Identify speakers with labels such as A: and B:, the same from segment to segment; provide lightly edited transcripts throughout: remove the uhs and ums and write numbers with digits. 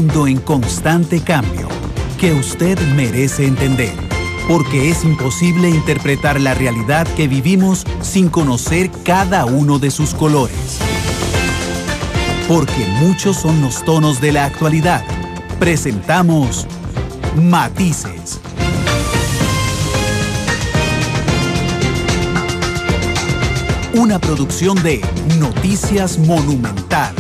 A: mundo en constante cambio que usted merece entender, porque es imposible interpretar la realidad que vivimos sin conocer cada uno de sus colores. Porque muchos son los tonos de la actualidad. Presentamos Matices. Una producción de Noticias Monumental.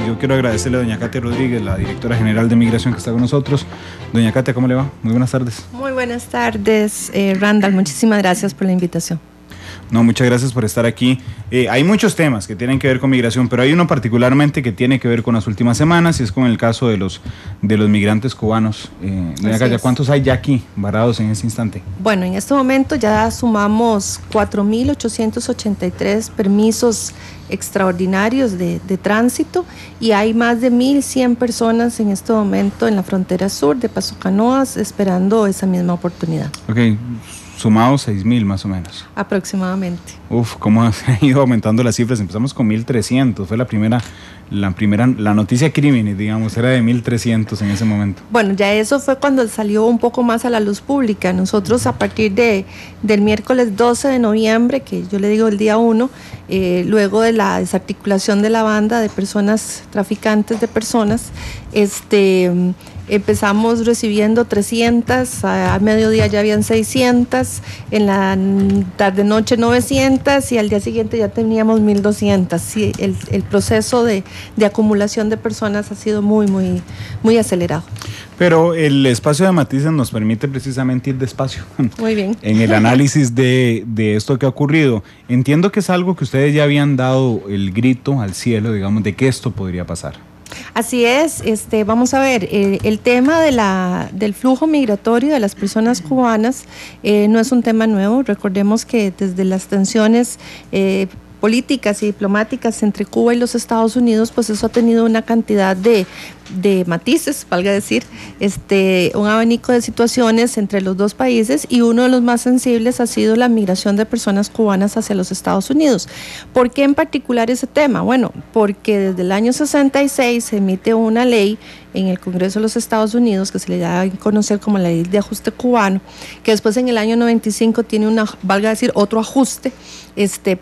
B: Yo quiero agradecerle a doña Katia Rodríguez, la directora general de Migración, que está con nosotros. Doña Katia, ¿cómo le va? Muy buenas tardes.
C: Muy buenas tardes, Randall. Muchísimas gracias por la invitación.
B: No, muchas gracias por estar aquí. Hay muchos temas que tienen que ver con migración, pero hay uno particularmente que tiene que ver con las últimas semanas y es con el caso de los migrantes cubanos. Doña Katia, ¿cuántos hay ya aquí varados en ese instante?
C: Bueno, en este momento ya sumamos 4.883 permisos extraordinarios de tránsito y hay más de 1.100 personas en este momento en la frontera sur de Paso Canoas esperando esa misma oportunidad. Ok.
B: Sumados 6.000 más o menos.
C: Aproximadamente.
B: Uf, cómo han ido aumentando las cifras. Empezamos con 1.300. Fue la noticia crímenes, digamos, era de 1.300 en ese momento.
C: Bueno, ya eso fue cuando salió un poco más a la luz pública. Nosotros a partir del miércoles 12 de noviembre, que yo le digo el día 1, luego de la desarticulación de la banda de personas traficantes de personas, empezamos recibiendo 300, a mediodía ya habían 600, en la tarde-noche 900 y al día siguiente ya teníamos 1.200. Sí, el proceso de acumulación de personas ha sido muy, muy, muy acelerado.
B: Pero el espacio de Matices nos permite precisamente ir despacio.
C: Muy bien.
B: En el análisis de esto que ha ocurrido. Entiendo que es algo que ustedes ya habían dado el grito al cielo, digamos, de que esto podría pasar.
C: Así es, vamos a ver, el tema del flujo migratorio de las personas cubanas no es un tema nuevo. Recordemos que desde las tensiones políticas y diplomáticas entre Cuba y los Estados Unidos, pues eso ha tenido una cantidad de matices, valga decir, un abanico de situaciones entre los dos países, y uno de los más sensibles ha sido la migración de personas cubanas hacia los Estados Unidos. ¿Por qué en particular ese tema? Bueno, porque desde el año 66 se emite una ley en el Congreso de los Estados Unidos que se le da a conocer como la Ley de Ajuste Cubano, que después en el año 95 tiene valga decir, otro ajuste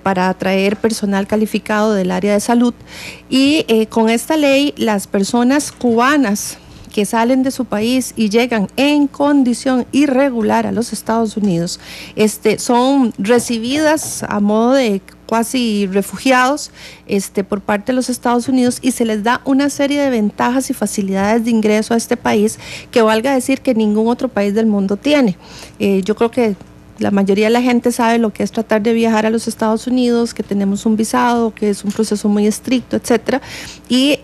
C: para atraer personal calificado del área de salud, y con esta ley las personas cubanas que salen de su país y llegan en condición irregular a los Estados Unidos, son recibidas a modo de cuasi refugiados por parte de los Estados Unidos, y se les da una serie de ventajas y facilidades de ingreso a este país que valga decir que ningún otro país del mundo tiene. Yo creo que la mayoría de la gente sabe lo que es tratar de viajar a los Estados Unidos, que tenemos un visado, que es un proceso muy estricto, etcétera, y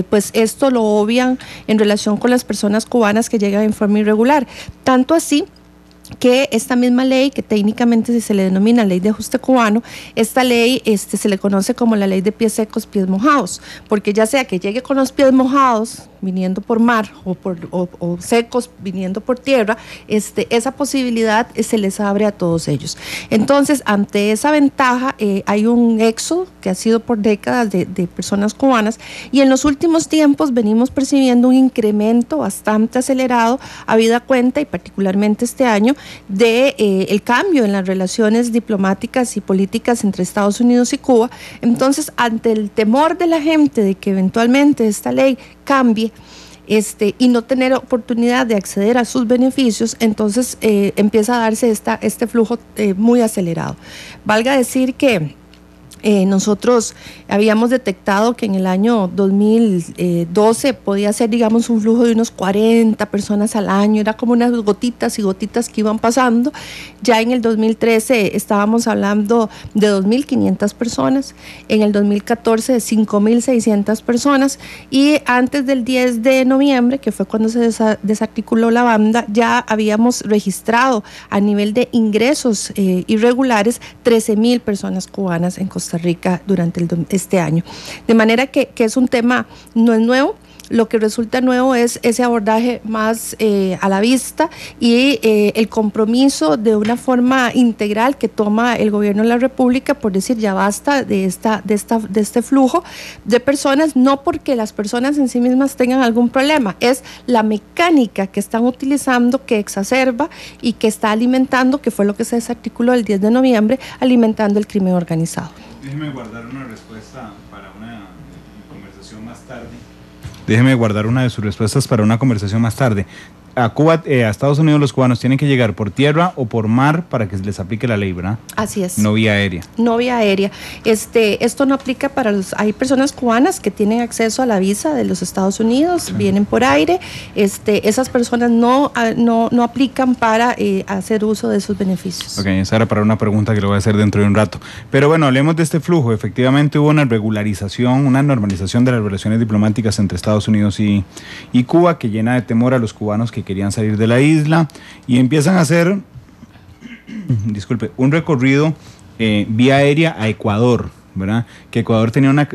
C: pues esto lo obvian en relación con las personas cubanas que llegan en forma irregular. Tanto así que esta misma ley, que técnicamente se le denomina Ley de Ajuste Cubano, esta ley se le conoce como la ley de pies secos, pies mojados, porque ya sea que llegue con los pies mojados viniendo por mar o secos viniendo por tierra, esa posibilidad se les abre a todos ellos. Entonces, ante esa ventaja, hay un éxodo que ha sido por décadas de personas cubanas, y en los últimos tiempos venimos percibiendo un incremento bastante acelerado, habida cuenta, y particularmente este año, el cambio en las relaciones diplomáticas y políticas entre Estados Unidos y Cuba. Entonces, ante el temor de la gente de que eventualmente esta ley cambie y no tener oportunidad de acceder a sus beneficios, entonces empieza a darse este flujo muy acelerado. Valga decir que nosotros habíamos detectado que en el año 2012 podía ser, digamos, un flujo de unos 40 personas al año, era como unas gotitas y gotitas que iban pasando. Ya en el 2013 estábamos hablando de 2.500 personas, en el 2014 de 5.600 personas, y antes del 10 de noviembre, que fue cuando se desarticuló la banda, ya habíamos registrado a nivel de ingresos irregulares 13.000 personas cubanas en Costa Rica durante este año. De manera que es un tema, no es nuevo. lo que resulta nuevo es ese abordaje más a la vista y el compromiso de una forma integral que toma el gobierno de la República por decir ya basta de este flujo de personas, no porque las personas en sí mismas tengan algún problema, es la mecánica que están utilizando que exacerba y que está alimentando, que fue lo que se desarticuló el 10 de noviembre, alimentando el crimen organizado.
B: Déjeme guardar una respuesta para una conversación más tarde. Déjeme guardar una de sus respuestas para una conversación más tarde. A Cuba, a Estados Unidos, los cubanos tienen que llegar por tierra o por mar para que les aplique la ley, ¿verdad?
C: Así es.
B: No vía aérea.
C: No vía aérea. Esto no aplica para hay personas cubanas que tienen acceso a la visa de los Estados Unidos, sí, vienen por aire. Esas personas no aplican para hacer uso de esos beneficios.
B: Ok, esa era para una pregunta que le voy a hacer dentro de un rato. Pero bueno, hablemos de este flujo. Efectivamente hubo una regularización, una normalización de las relaciones diplomáticas entre Estados Unidos y Cuba, que llena de temor a los cubanos que querían salir de la isla y empiezan a hacer, un recorrido vía aérea a Ecuador, ¿verdad? Que Ecuador tiene una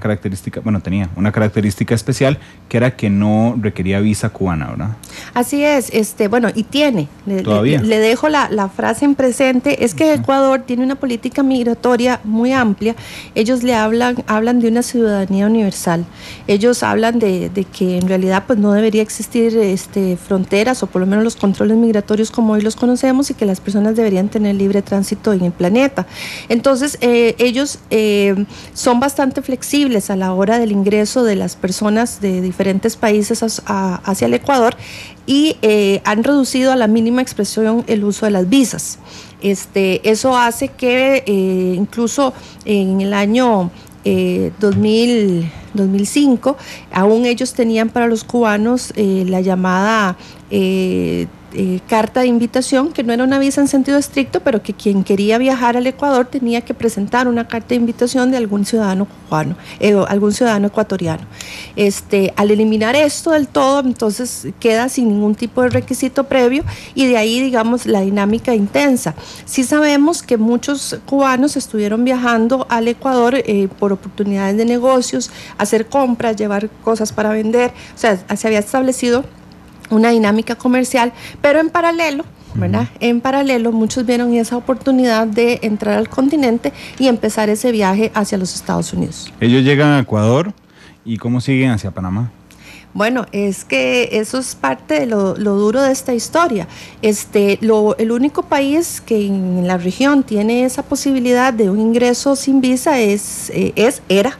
B: característica especial, que era que no requería visa cubana, ¿verdad?
C: Así es, y tiene.
B: ¿Todavía?
C: Le dejo la frase en presente, es que Ecuador tiene una política migratoria muy amplia. Ellos hablan de una ciudadanía universal. Ellos hablan de que en realidad pues no debería existir fronteras, o por lo menos los controles migratorios como hoy los conocemos, y que las personas deberían tener libre tránsito en el planeta. Entonces, ellos son bastante flexibles a la hora del ingreso de las personas de diferentes países hacia el Ecuador, y han reducido a la mínima expresión el uso de las visas. Eso hace que incluso en el año 2005, aún ellos tenían para los cubanos la llamada carta de invitación, que no era una visa en sentido estricto, pero que quien quería viajar al Ecuador tenía que presentar una carta de invitación de algún ciudadano cubano, algún ciudadano ecuatoriano. Al eliminar esto del todo, entonces queda sin ningún tipo de requisito previo, y de ahí, digamos, la dinámica intensa. Sí sabemos que muchos cubanos estuvieron viajando al Ecuador por oportunidades de negocios, hacer compras, llevar cosas para vender, o sea, se había establecido una dinámica comercial, pero en paralelo, ¿verdad? En paralelo, muchos vieron esa oportunidad de entrar al continente y empezar ese viaje hacia los Estados Unidos.
B: Ellos llegan a Ecuador, ¿y cómo siguen hacia Panamá?
C: Bueno, es que eso es parte de lo duro de esta historia. El único país que en la región tiene esa posibilidad de un ingreso sin visa era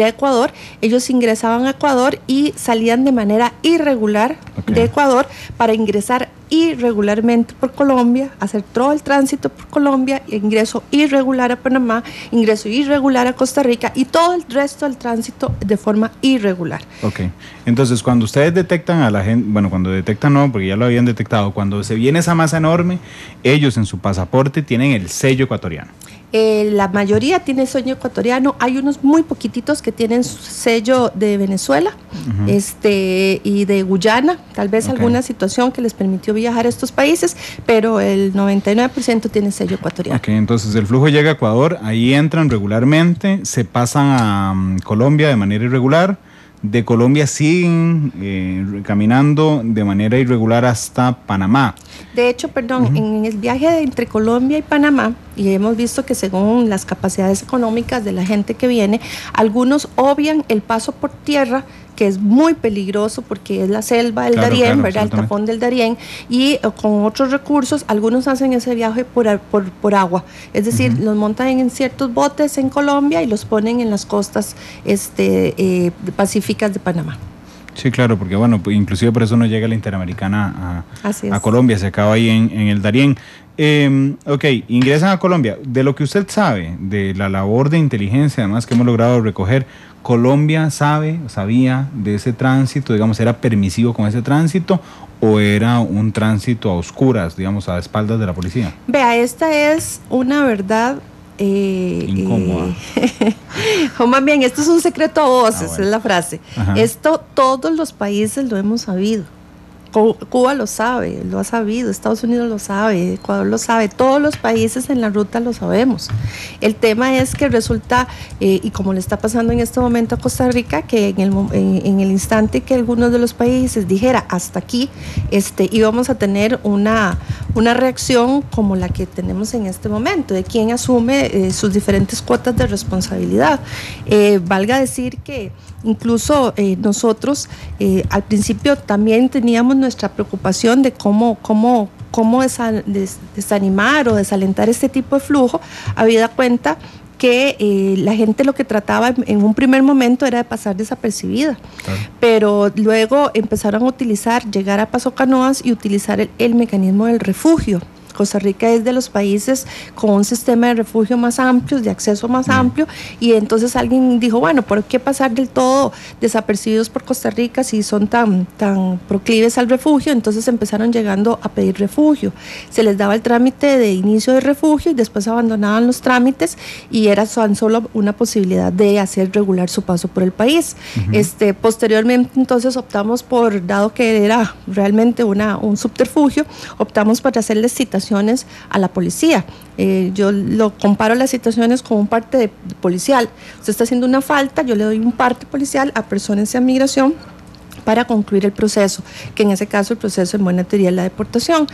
C: Ecuador. Ellos ingresaban a Ecuador y salían de manera irregular de Ecuador para ingresar irregularmente por Colombia, hacer todo el tránsito por Colombia, ingreso irregular a Panamá, ingreso irregular a Costa Rica y todo el resto del tránsito de forma irregular.
B: Ok, entonces cuando ustedes detectan a la gente, bueno, cuando detectan no, porque ya lo habían detectado, cuando se viene esa masa enorme, ellos en su pasaporte tienen el sello ecuatoriano.
C: La mayoría tiene sello ecuatoriano, hay unos muy poquititos que tienen sello de Venezuela, y de Guyana, tal vez alguna situación que les permitió viajar a estos países, pero el 99% tiene sello ecuatoriano.
B: Ok, entonces el flujo llega a Ecuador, ahí entran regularmente, se pasan a Colombia de manera irregular, de Colombia siguen caminando de manera irregular hasta Panamá.
C: De hecho, en el viaje entre Colombia y Panamá, y hemos visto que según las capacidades económicas de la gente que viene, algunos obvian el paso por tierra, que es muy peligroso porque es la selva del Darién, ¿verdad? El tapón del Darién, y con otros recursos, algunos hacen ese viaje por agua, es decir, los montan en ciertos botes en Colombia y los ponen en las costas pacíficas de Panamá.
B: Sí, claro, porque bueno, pues, inclusive por eso no llega la Interamericana a Colombia, se acaba ahí en el Darién. Ok, ingresan a Colombia. De lo que usted sabe, de la labor de inteligencia, además que hemos logrado recoger, ¿Colombia sabía de ese tránsito? Digamos, ¿era permisivo con ese tránsito o era un tránsito a oscuras, digamos, a espaldas de la policía?
C: Vea, esta es una verdad
B: incómoda.
C: O más bien, esto es un secreto a voces,
B: bueno.
C: es la frase.
B: Ajá.
C: Esto todos los países lo hemos sabido. Cuba lo sabe, lo ha sabido, Estados Unidos lo sabe, Ecuador lo sabe, todos los países en la ruta lo sabemos. El tema es que resulta, y como le está pasando en este momento a Costa Rica, que en el instante que algunos de los países dijera hasta aquí, íbamos a tener una reacción como la que tenemos en este momento, de quién asume sus diferentes cuotas de responsabilidad. Valga decir que incluso nosotros al principio también teníamos nuestra preocupación de cómo desanimar o desalentar este tipo de flujo, habida cuenta que la gente lo que trataba en un primer momento era de pasar desapercibida, claro. Pero luego empezaron a llegar a Paso Canoas y utilizar el mecanismo del refugio. Costa Rica es de los países con un sistema de refugio más amplio, de acceso más amplio, y entonces alguien dijo, bueno, ¿por qué pasar del todo desapercibidos por Costa Rica si son tan proclives al refugio? Entonces empezaron llegando a pedir refugio. Se les daba el trámite de inicio de refugio y después abandonaban los trámites y era tan solo una posibilidad de hacer regular su paso por el país. Posteriormente entonces optamos por, dado que era realmente un subterfugio, optamos por hacerles citaciones a la policía. Yo lo comparo las situaciones con un parte policial. Usted está haciendo una falta, yo le doy un parte policial a personas en migración para concluir el proceso, que en ese caso el proceso en buena teoría es la deportación.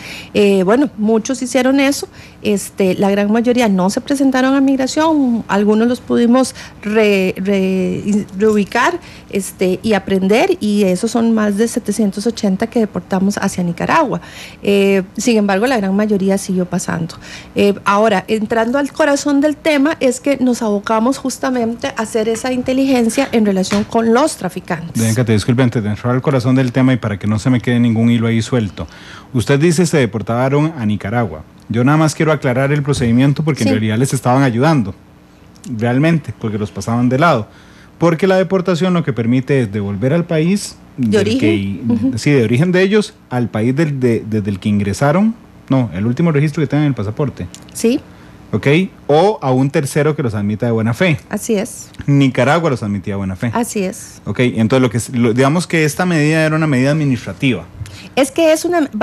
C: Bueno, muchos hicieron eso, la gran mayoría no se presentaron a migración, algunos los pudimos reubicar y aprender, y esos son más de 780 que deportamos hacia Nicaragua. Sin embargo, la gran mayoría siguió pasando. Ahora, entrando al corazón del tema, es que nos abocamos justamente a hacer esa inteligencia en relación con los traficantes.
B: Venga, te disculpe, antes de entrar al corazón del tema y para que no se me quede ningún hilo ahí suelto. Usted dice se deportaron a Nicaragua. Yo nada más quiero aclarar el procedimiento porque en realidad les estaban ayudando, realmente, porque los pasaban de lado. Porque la deportación lo que permite es devolver al país
C: de origen,
B: sí, de origen de ellos, al país desde el que ingresaron, no, el último registro que tengan en el pasaporte.
C: Sí.
B: ¿Ok? O a un tercero que los admita de buena fe.
C: Así es.
B: Nicaragua los admitía de buena fe.
C: Así es.
B: ¿Ok? Entonces, digamos que esta medida era una medida administrativa.
C: Es que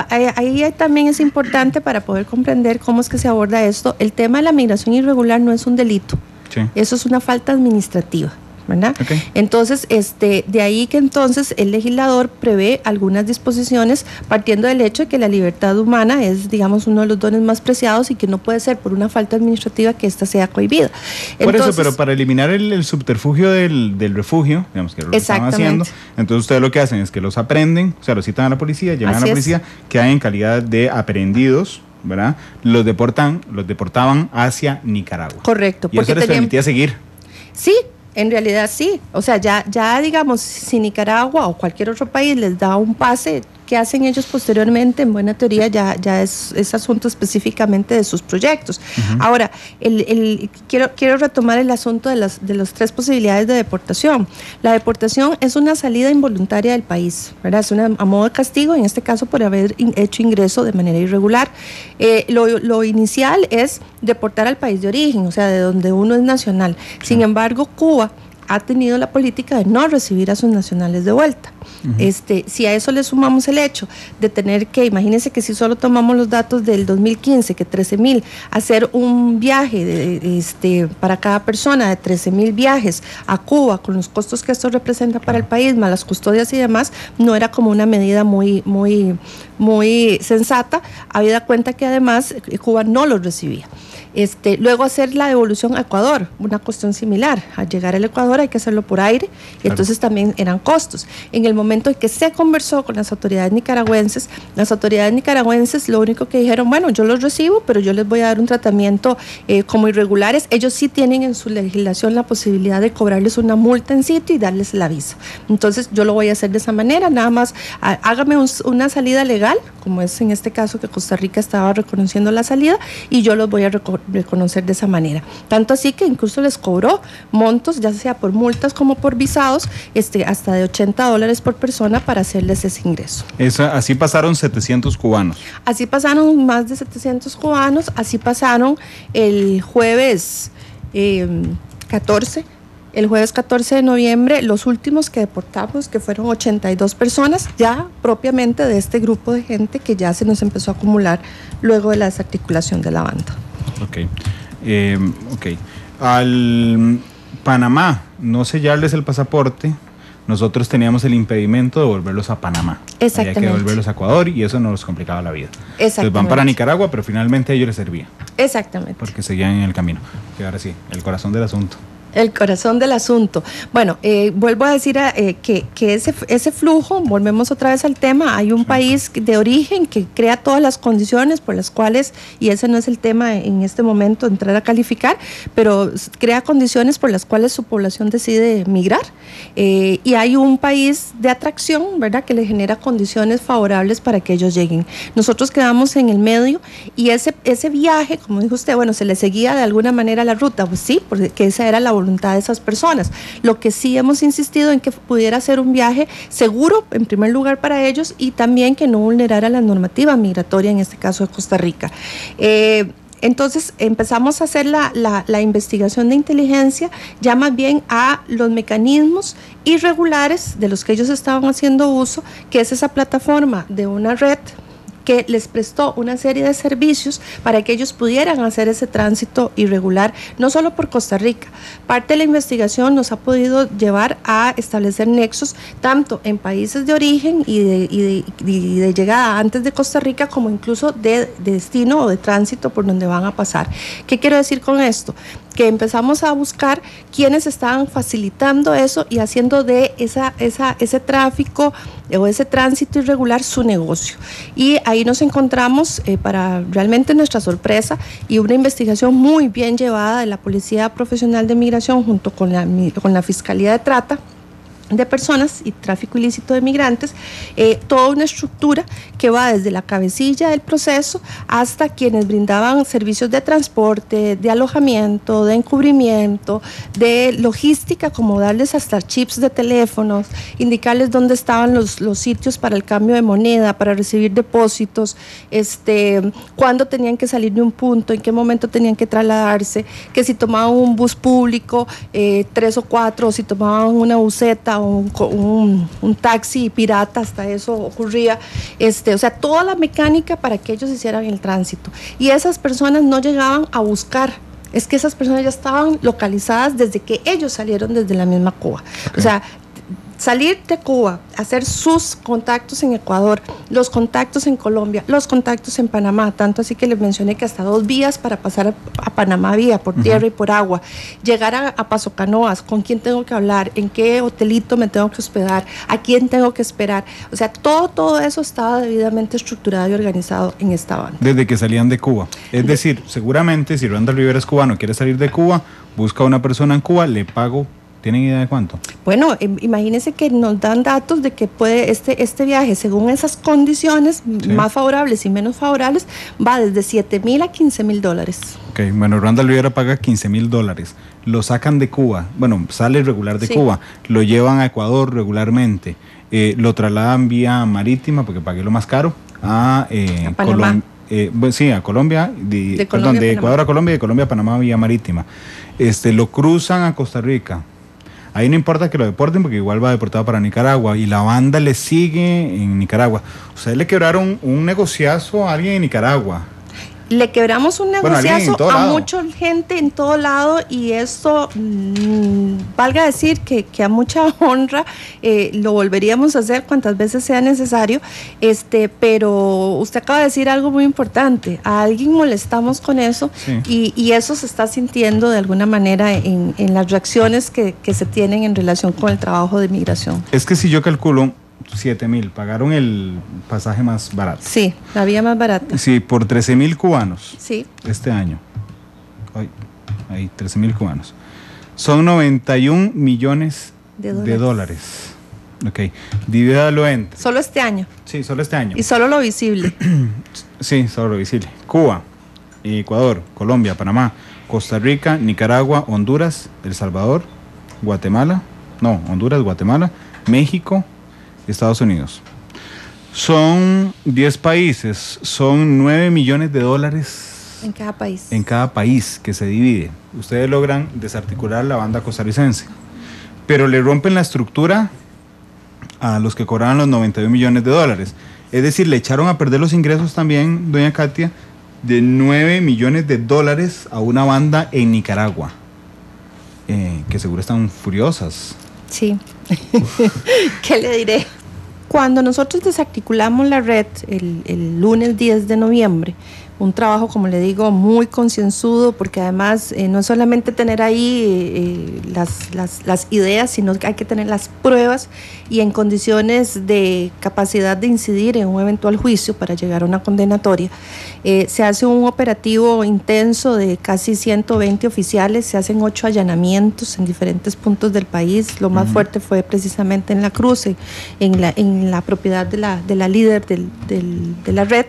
C: ahí también es importante para poder comprender cómo es que se aborda esto. El tema de la migración irregular no es un delito. Sí. Eso es una falta administrativa, ¿verdad? Okay. Entonces, de ahí que entonces el legislador prevé algunas disposiciones partiendo del hecho de que la libertad humana es, digamos, uno de los dones más preciados y que no puede ser por una falta administrativa que ésta sea cohibida.
B: Por eso, pero para eliminar el subterfugio del refugio, digamos que lo estaban haciendo, entonces ustedes lo que hacen es que los aprenden, o sea, los citan a la policía, llegan a la policía, quedan en calidad de aprehendidos, ¿verdad? Los deportaban hacia Nicaragua.
C: Correcto.
B: Y eso les permitía seguir.
C: Sí. En realidad sí, o sea, ya digamos, si Nicaragua o cualquier otro país les da un pase, ¿qué hacen ellos posteriormente? En buena teoría ya es asunto específicamente de sus proyectos. Ahora, quiero retomar el asunto de las 3 posibilidades de deportación. La deportación es una salida involuntaria del país, ¿verdad? Es a modo de castigo, en este caso por haber hecho ingreso de manera irregular. Lo inicial es deportar al país de origen, o sea, de donde uno es nacional. Sí. Sin embargo, Cuba ha tenido la política de no recibir a sus nacionales de vuelta. Si a eso le sumamos el hecho de tener que, imagínense que si solo tomamos los datos del 2015, que 13,000, hacer un viaje para cada persona de 13,000 viajes a Cuba, con los costos que esto representa para el país, más las custodias y demás, no era como una medida muy sensata, habida cuenta que además Cuba no los recibía. Luego hacer la devolución a Ecuador, una cuestión similar. Al llegar al Ecuador hay que hacerlo por aire, y entonces también eran costos. En el momento en que se conversó con las autoridades nicaragüenses lo único que dijeron, bueno, yo los recibo, pero yo les voy a dar un tratamiento como irregulares. Ellos sí tienen en su legislación la posibilidad de cobrarles una multa en sitio y darles la visa. Entonces yo lo voy a hacer de esa manera, nada más hágame una salida legal, como es en este caso que Costa Rica estaba reconociendo la salida, y yo los voy a reconocer de esa manera. Tanto así que incluso les cobró montos, ya sea por multas como por visados, hasta de $80 por persona para hacerles ese ingreso.
B: Así pasaron 700 cubanos.
C: Así pasaron más de 700 cubanos, así pasaron el jueves 14 el jueves 14 de noviembre, los últimos que deportamos, que fueron 82 personas, ya propiamente de este grupo de gente que ya se nos empezó a acumular luego de la desarticulación de la banda.
B: Ok. Al Panamá no sellarles el pasaporte, nosotros teníamos el impedimento de volverlos a Panamá.
C: Exactamente.
B: Había que devolverlos a Ecuador y eso nos complicaba la vida. Entonces van para Nicaragua, pero finalmente a ellos les servía.
C: Exactamente.
B: Porque seguían en el camino. Y ahora sí, el corazón del asunto.
C: El corazón del asunto. Bueno, vuelvo a decir que ese flujo, volvemos otra vez al tema, hay un país de origen que crea todas las condiciones por las cuales, y ese no es el tema en este momento, entrar a calificar, pero crea condiciones por las cuales su población decide migrar. Y hay un país de atracción, ¿verdad?, que le genera condiciones favorables para que ellos lleguen. Nosotros quedamos en el medio y ese viaje, como dijo usted, bueno, se le seguía de alguna manera la ruta, pues sí, porque esa era la voluntad de esas personas. Lo que sí hemos insistido en que pudiera ser un viaje seguro, en primer lugar para ellos, y también que no vulnerara la normativa migratoria, en este caso de Costa Rica. Entonces empezamos a hacer la investigación de inteligencia ya más bien a los mecanismos irregulares de los que ellos estaban haciendo uso, que es esa plataforma de una red que les prestó una serie de servicios para que ellos pudieran hacer ese tránsito irregular, no solo por Costa Rica. Parte de la investigación nos ha podido llevar a establecer nexos tanto en países de origen y de llegada antes de Costa Rica, como incluso de destino o de tránsito por donde van a pasar. ¿Qué quiero decir con esto? Que empezamos a buscar quiénes estaban facilitando eso y haciendo de ese tráfico o ese tránsito irregular su negocio. Y ahí nos encontramos, para realmente nuestra sorpresa, y una investigación muy bien llevada de la Policía Profesional de Migración junto con la Fiscalía de Trata de Personas y Tráfico Ilícito de Migrantes, toda una estructura que va desde la cabecilla del proceso hasta quienes brindaban servicios de transporte, de alojamiento, de encubrimiento, de logística, como darles hasta chips de teléfonos, indicarles dónde estaban los sitios para el cambio de moneda, para recibir depósitos, cuándo tenían que salir de un punto, en qué momento tenían que trasladarse, que si tomaban un bus público, 3 o 4, o si tomaban una buseta, un taxi pirata, hasta eso ocurría, o sea, toda la mecánica para que ellos hicieran el tránsito. Y esas personas no llegaban a buscar, es que esas personas ya estaban localizadas desde que ellos salieron desde la misma Cuba. Okay. O sea, salir de Cuba, hacer sus contactos en Ecuador, los contactos en Colombia, los contactos en Panamá, tanto así que les mencioné que hasta 2 vías para pasar a Panamá vía, por tierra y por agua, llegar a Paso Canoas, con quién tengo que hablar, en qué hotelito me tengo que hospedar, a quién tengo que esperar, o sea, todo eso estaba debidamente estructurado y organizado en esta banda.
B: Desde que salían de Cuba, es decir, seguramente si Randall Rivera es cubano, quiere salir de Cuba, busca a una persona en Cuba, le pago. ¿Tienen idea de cuánto?
C: Bueno, imagínense que nos dan datos de que puede este viaje, según esas condiciones, sí, más favorables y menos favorables, va desde $7,000 a $15,000.
B: Ok, bueno, Randall Rivera paga $15,000. Lo sacan de Cuba, bueno, sale regular de Cuba, lo llevan a Ecuador regularmente, lo trasladan vía marítima, porque pagué lo más caro, a Colombia. Sí, a Colombia, de Ecuador a Colombia y de Colombia a Panamá vía marítima. Lo cruzan a Costa Rica. Ahí no importa que lo deporten porque igual va deportado para Nicaragua y la banda le sigue en Nicaragua. Ustedes le quebraron un negociazo a alguien en Nicaragua.
C: Le quebramos un negociazo a mucha gente en todo lado, y esto, valga decir que a mucha honra lo volveríamos a hacer cuantas veces sea necesario, pero usted acaba de decir algo muy importante, a alguien molestamos con eso, sí, y eso se está sintiendo de alguna manera en las reacciones que se tienen en relación con el trabajo de migración.
B: Es que si yo calculo 7,000, pagaron el pasaje más barato.
C: Sí, la vía más barata.
B: Sí, por 13,000 cubanos.
C: Sí.
B: Este año. Ahí, 13,000 cubanos. Son 91 millones de dólares. Ok, divídalo entre.
C: Solo este año.
B: Sí, solo este año.
C: Y solo lo visible.
B: Sí, solo lo visible. Cuba, Ecuador, Colombia, Panamá, Costa Rica, Nicaragua, Honduras, El Salvador, Guatemala. No, Honduras, Guatemala, México, Estados Unidos. Son 10 países, son $9 millones
C: En cada país.
B: En cada país que se divide. Ustedes logran desarticular la banda costarricense, pero le rompen la estructura a los que cobraban los 92 millones de dólares. Es decir, le echaron a perder los ingresos también, doña Katia, de 9 millones de dólares a una banda en Nicaragua, que seguro están furiosas.
C: Sí. ¿Qué le diré? Cuando nosotros desarticulamos la red el lunes 10 de noviembre, un trabajo, como le digo, muy concienzudo, porque además no es solamente tener ahí las ideas, sino que hay que tener las pruebas y en condiciones de capacidad de incidir en un eventual juicio para llegar a una condenatoria. Se hace un operativo intenso de casi 120 oficiales, se hacen 8 allanamientos en diferentes puntos del país. Lo más fuerte fue precisamente en La Cruz, en la propiedad de la líder de la red.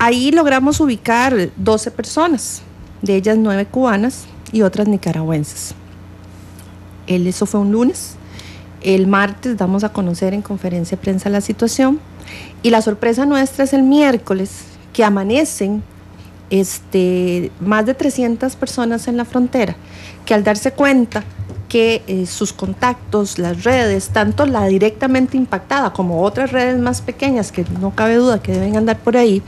C: Ahí logramos ubicar 12 personas, de ellas 9 cubanas y otras nicaragüenses. Eso fue un lunes. El martes damos a conocer en conferencia de prensa la situación y la sorpresa nuestra es el miércoles, que amanecen más de 300 personas en la frontera, que al darse cuenta que sus contactos, las redes, tanto la directamente impactada como otras redes más pequeñas, que no cabe duda que deben andar por ahí,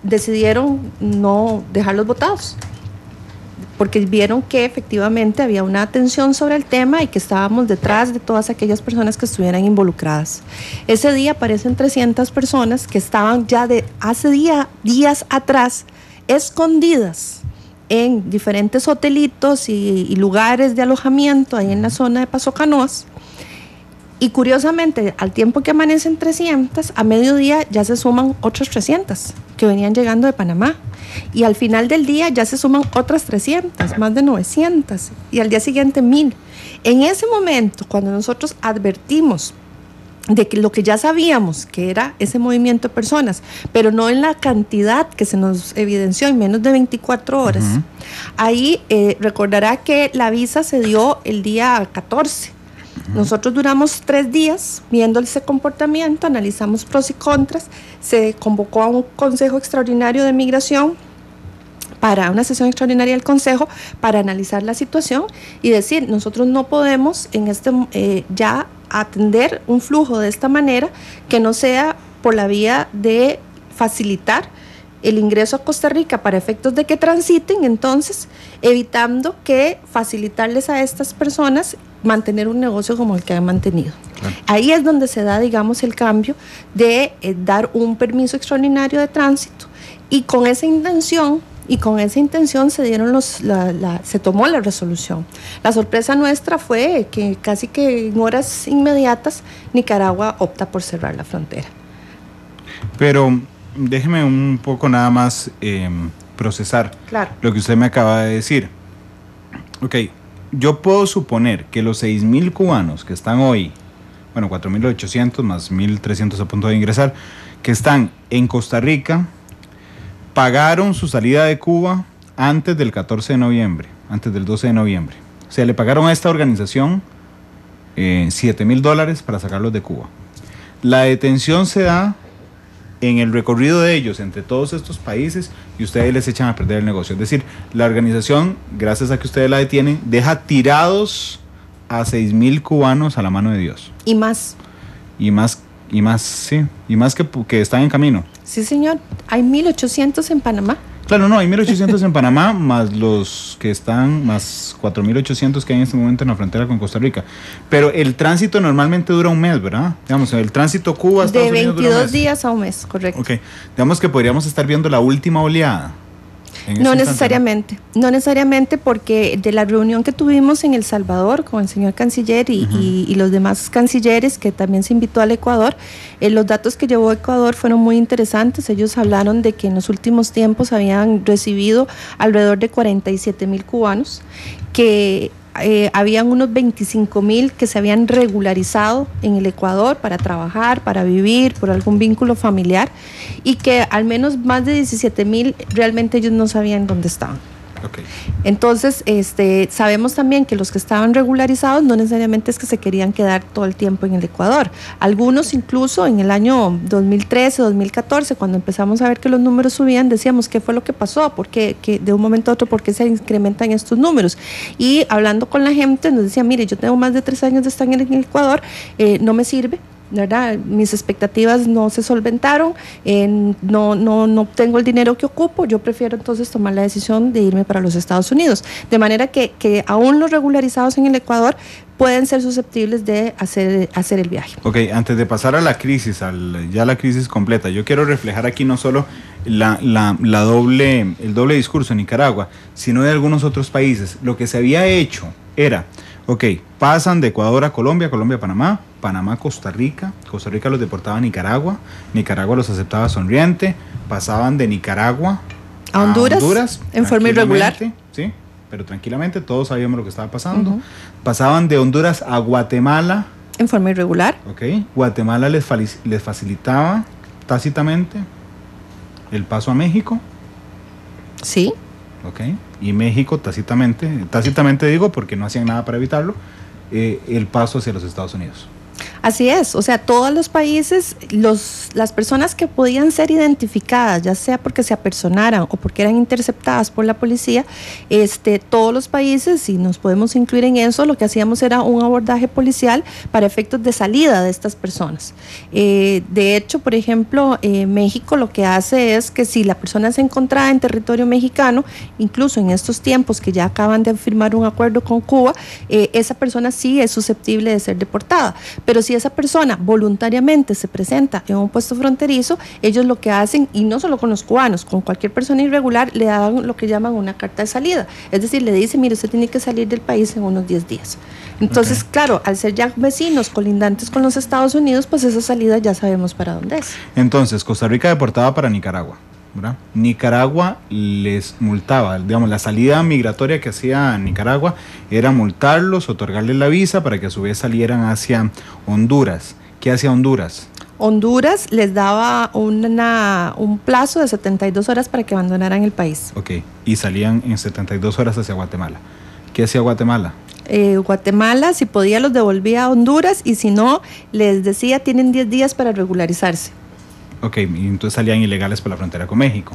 C: decidieron no dejarlos votados, porque vieron que efectivamente había una atención sobre el tema y que estábamos detrás de todas aquellas personas que estuvieran involucradas. Ese día aparecen 300 personas que estaban ya de hace días atrás escondidas en diferentes hotelitos y lugares de alojamiento ahí en la zona de Paso Canoas. Y curiosamente, al tiempo que amanecen 300, a mediodía ya se suman otras 300 que venían llegando de Panamá. Y al final del día ya se suman otras 300, más de 900. Y al día siguiente 1000. En ese momento, cuando nosotros advertimos de que lo que ya sabíamos, que era ese movimiento de personas, pero no en la cantidad que se nos evidenció en menos de 24 horas, ahí recordará que la visa se dio el día 14. Nosotros duramos 3 días viendo ese comportamiento, analizamos pros y contras, se convocó a un Consejo Extraordinario de Migración, para una sesión extraordinaria del Consejo, para analizar la situación y decir, nosotros no podemos ya atender un flujo de esta manera que no sea por la vía de facilitar el ingreso a Costa Rica para efectos de que transiten, entonces evitando que facilitarles a estas personas mantener un negocio como el que han mantenido. Claro. Ahí es donde se da, digamos, el cambio de dar un permiso extraordinario de tránsito, y con esa intención se dieron se tomó la resolución. La sorpresa nuestra fue que casi que en horas inmediatas Nicaragua opta por cerrar la frontera.
B: Pero déjeme un poco nada más procesar lo que usted me acaba de decir. Ok, yo puedo suponer que los 6,000 cubanos que están hoy, bueno, 4,800 más 1,300 a punto de ingresar, que están en Costa Rica, pagaron su salida de Cuba antes del 14 de noviembre, antes del 12 de noviembre. O sea, le pagaron a esta organización $7,000 para sacarlos de Cuba. La detención se da en el recorrido de ellos entre todos estos países y ustedes les echan a perder el negocio. Es decir, la organización, gracias a que ustedes la detienen, deja tirados a 6,000 cubanos a la mano de Dios.
C: Y más.
B: Y más, sí. Y más que están en camino.
C: Sí, señor. Hay 1,800 en Panamá.
B: Claro, no, hay 1,800 en Panamá, más los que están, más 4,800 que hay en este momento en la frontera con Costa Rica. Pero el tránsito normalmente dura un mes, ¿verdad? Digamos, el tránsito Cuba a Estados Unidos dura un mes.
C: De 22 días a un mes, correcto.
B: Ok, digamos que podríamos estar viendo la última oleada.
C: No necesariamente, porque de la reunión que tuvimos en El Salvador con el señor canciller y los demás cancilleres, que también se invitó al Ecuador, los datos que llevó Ecuador fueron muy interesantes. Ellos hablaron de que en los últimos tiempos habían recibido alrededor de 47,000 cubanos, que habían unos 25,000 que se habían regularizado en el Ecuador para trabajar, para vivir, por algún vínculo familiar, y que al menos más de 17,000 realmente ellos no sabían dónde estaban.
B: Okay.
C: Entonces, sabemos también que los que estaban regularizados no necesariamente es que se querían quedar todo el tiempo en el Ecuador. Algunos incluso en el año 2013, 2014, cuando empezamos a ver que los números subían, decíamos, ¿qué fue lo que pasó? ¿Por qué de un momento a otro, por qué se incrementan estos números? Y hablando con la gente nos decía, mire, yo tengo más de 3 años de estar en el Ecuador, no me sirve, ¿verdad? Mis expectativas no se solventaron, no tengo el dinero que ocupo, yo prefiero entonces tomar la decisión de irme para los Estados Unidos. De manera que aún los regularizados en el Ecuador pueden ser susceptibles de hacer el viaje.
B: Ok, antes de pasar a la crisis, ya la crisis completa, yo quiero reflejar aquí no solo el doble discurso en Nicaragua, sino de algunos otros países. Lo que se había hecho era, ok, pasan de Ecuador a Colombia, Colombia a Panamá, Panamá a Costa Rica los deportaba a Nicaragua los aceptaba sonriente, pasaban de Nicaragua
C: a Honduras en forma irregular.
B: Sí, pero tranquilamente, todos sabíamos lo que estaba pasando. Pasaban de Honduras a Guatemala
C: en forma irregular.
B: Ok, Guatemala les facilitaba tácitamente el paso a México.
C: Sí.
B: Ok, y México tácitamente digo porque no hacían nada para evitarlo, el paso hacia los Estados Unidos.
C: Así es, o sea, todos los países, las personas que podían ser identificadas, ya sea porque se apersonaran o porque eran interceptadas por la policía, todos los países, y nos podemos incluir en eso, lo que hacíamos era un abordaje policial para efectos de salida de estas personas. De hecho, por ejemplo, México lo que hace es que si la persona se encontraba en territorio mexicano, incluso en estos tiempos que ya acaban de firmar un acuerdo con Cuba, esa persona sí es susceptible de ser deportada. Pero si esa persona voluntariamente se presenta en un puesto fronterizo, ellos lo que hacen, y no solo con los cubanos, con cualquier persona irregular, le dan lo que llaman una carta de salida. Es decir, le dicen, mire, usted tiene que salir del país en unos 10 días. Entonces, claro, al ser ya vecinos colindantes con los Estados Unidos, pues esa salida ya sabemos para dónde es.
B: Entonces, Costa Rica deportaba para Nicaragua, ¿verdad? Nicaragua les multaba, digamos, la salida migratoria que hacía Nicaragua era multarlos, otorgarles la visa para que a su vez salieran hacia Honduras. ¿Qué hacía Honduras?
C: Honduras les daba un plazo de 72 horas para que abandonaran el país.
B: Ok, y salían en 72 horas hacia Guatemala. ¿Qué hacía Guatemala?
C: Guatemala, si podía, los devolvía a Honduras, y si no, les decía, tienen 10 días para regularizarse.
B: Ok, y entonces salían ilegales por la frontera con México.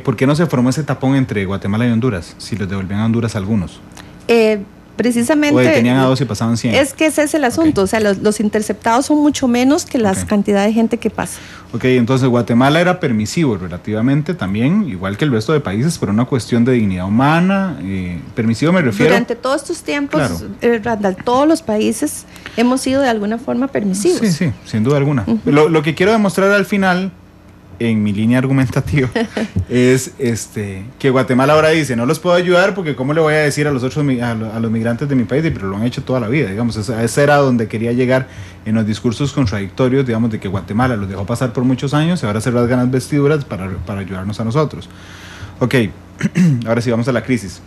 B: ¿Por qué no se formó ese tapón entre Guatemala y Honduras? Si los devolvían a Honduras algunos.
C: Precisamente.
B: O detenían a 2 y pasaban 100.
C: Es que ese es el asunto. Okay. O sea, los interceptados son mucho menos que las cantidad de gente que pasa.
B: Ok, entonces Guatemala era permisivo relativamente también, igual que el resto de países, por una cuestión de dignidad humana. Permisivo me refiero.
C: Durante todos estos tiempos, claro, Randall, todos los países hemos sido de alguna forma permisivos.
B: Sí, sin duda alguna. Lo que quiero demostrar al final, en mi línea argumentativa, es que Guatemala ahora dice, no los puedo ayudar porque cómo le voy a decir a los otros a los migrantes de mi país, pero lo han hecho toda la vida, digamos. Ese era donde quería llegar en los discursos contradictorios, digamos, de que Guatemala los dejó pasar por muchos años y ahora se rasgan las vestiduras para ayudarnos a nosotros. Ok, ahora sí, vamos a la crisis.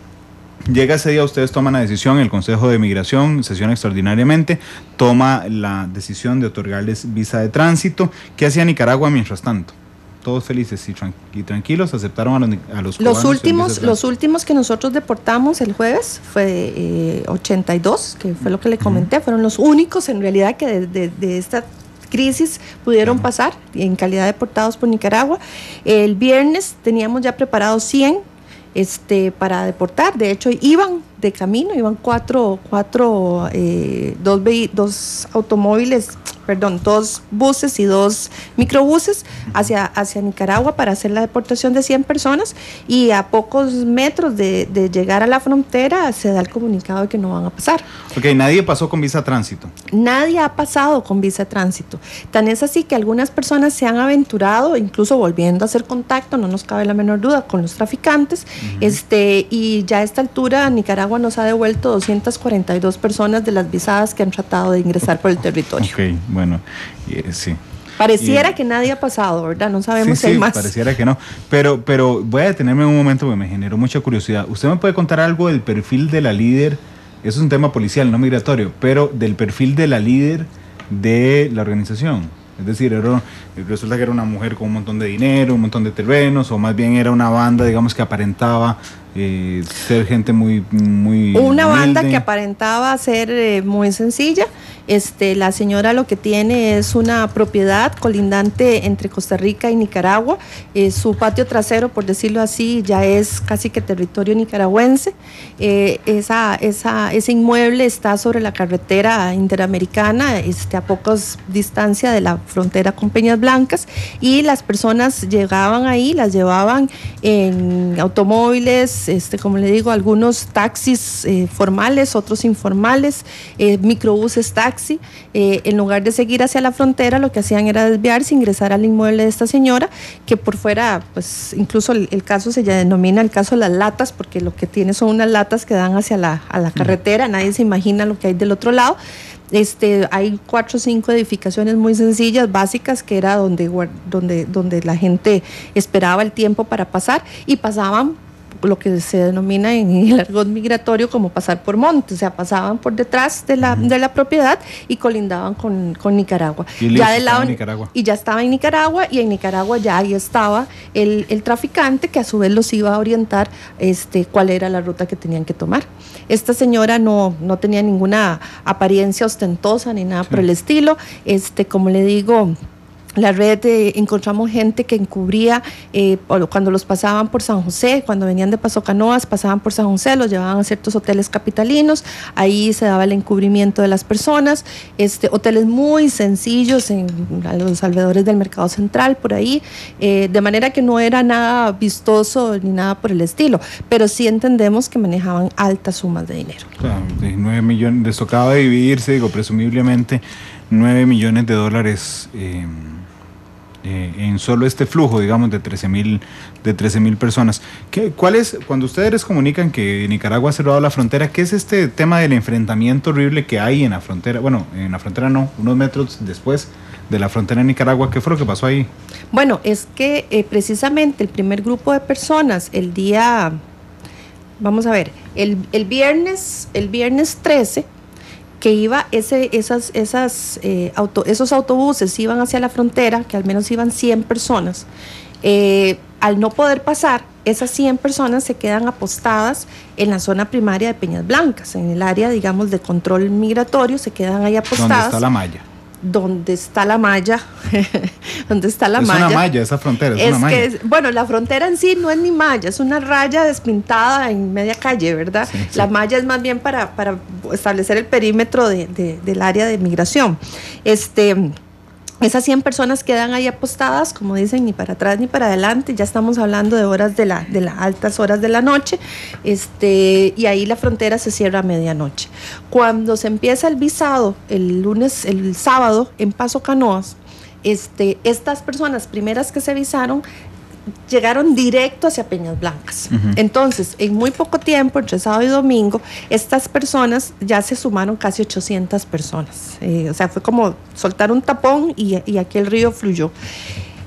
B: Llega ese día, ustedes toman la decisión, el Consejo de Migración sesiona extraordinariamente, toma la decisión de otorgarles visa de tránsito. ¿Qué hacía Nicaragua mientras tanto? Todos felices y tranquilos, aceptaron a los cubanos.
C: Los últimos que nosotros deportamos el jueves fue 82, que fue lo que le comenté, fueron los únicos en realidad que de esta crisis pudieron pasar en calidad de deportados por Nicaragua. El viernes teníamos ya preparados 100 para deportar. De hecho, iban de camino, iban dos automóviles, perdón, 2 buses y 2 microbuses hacia Nicaragua para hacer la deportación de 100 personas, y a pocos metros de llegar a la frontera se da el comunicado de que no van a pasar.
B: Ok, nadie pasó con visa de tránsito.
C: Nadie ha pasado con visa de tránsito. Tan es así que algunas personas se han aventurado, incluso volviendo a hacer contacto, no nos cabe la menor duda, con los traficantes, y ya a esta altura Nicaragua nos ha devuelto 242 personas de las visadas que han tratado de ingresar por el territorio.
B: Ok, bueno, sí.
C: Pareciera que nadie ha pasado, ¿verdad? No sabemos si hay más.
B: Pareciera que no. Pero voy a detenerme un momento porque me generó mucha curiosidad. ¿Usted me puede contar algo del perfil de la líder? Eso es un tema policial, no migratorio, pero del perfil de la líder de la organización. Es decir, resulta que era una mujer con un montón de dinero, un montón de terrenos, o más bien era una banda, digamos, que aparentaba ser gente muy
C: una banda
B: humilde.
C: Que aparentaba ser muy sencilla. La señora lo que tiene es una propiedad colindante entre Costa Rica y Nicaragua. Su patio trasero, por decirlo así, ya es casi que territorio nicaragüense. Ese inmueble está sobre la carretera interamericana, a pocas distancia de la frontera con Peñas Blancas, y las personas llegaban ahí, las llevaban en automóviles, como le digo, algunos taxis formales, otros informales, microbuses taxi. En lugar de seguir hacia la frontera, lo que hacían era desviarse, ingresar al inmueble de esta señora, que por fuera, pues incluso el caso se denomina el caso de las latas, porque lo que tiene son unas latas que dan hacia la carretera, nadie se imagina lo que hay del otro lado. Hay 4 o 5 edificaciones muy sencillas, básicas, que era donde la gente esperaba el tiempo para pasar, y pasaban lo que se denomina en el argot migratorio como pasar por monte, o sea, pasaban por detrás de la propiedad y colindaban con Nicaragua.
B: Y
C: ya del lado,
B: Nicaragua.
C: Y ya estaba en Nicaragua, y en Nicaragua ya ahí estaba el traficante, que a su vez los iba a orientar cuál era la ruta que tenían que tomar. Esta señora no tenía ninguna apariencia ostentosa ni nada por el estilo. Como le digo, la red, encontramos gente que encubría cuando los pasaban por San José, cuando venían de Paso Canoas, pasaban por San José, los llevaban a ciertos hoteles capitalinos, ahí se daba el encubrimiento de las personas, hoteles muy sencillos a los alrededores del Mercado Central, por ahí, de manera que no era nada vistoso ni nada por el estilo, pero sí entendemos que manejaban altas sumas de dinero.
B: Claro, 9 millones, les tocaba dividirse, presumiblemente $9 millones en solo este flujo, digamos, de 13,000 personas. Cuando ustedes les comunican que Nicaragua ha cerrado la frontera, qué es este tema del enfrentamiento horrible que hay en la frontera? Bueno, en la frontera no, unos metros después de la frontera de Nicaragua. ¿Qué fue lo que pasó ahí?
C: Bueno, es que precisamente el primer grupo de personas, el viernes 13, que iba esos autobuses iban hacia la frontera, que al menos iban 100 personas. Al no poder pasar, esas 100 personas se quedan apostadas en la zona primaria de Peñas Blancas, en el área, digamos, de control migratorio, se quedan ahí apostadas.
B: ¿Dónde está la malla?
C: ¿Dónde está la malla? ¿Dónde está la
B: malla? Es
C: una
B: malla, esa frontera, es una malla.
C: Bueno, la frontera en sí no es ni malla, es una raya despintada en media calle, ¿verdad? Sí. La malla es más bien para establecer el perímetro del área de migración. Esas 100 personas quedan ahí apostadas, como dicen, ni para atrás ni para adelante. Ya estamos hablando de horas de las altas horas de la noche, y ahí la frontera se cierra a medianoche. Cuando se empieza el visado el sábado en Paso Canoas, estas personas primeras que se visaron llegaron directo hacia Peñas Blancas. Uh-huh. Entonces, en muy poco tiempo, entre sábado y domingo, estas personas ya se sumaron casi 800 personas. O sea, fue como soltar un tapón y aquí el río fluyó.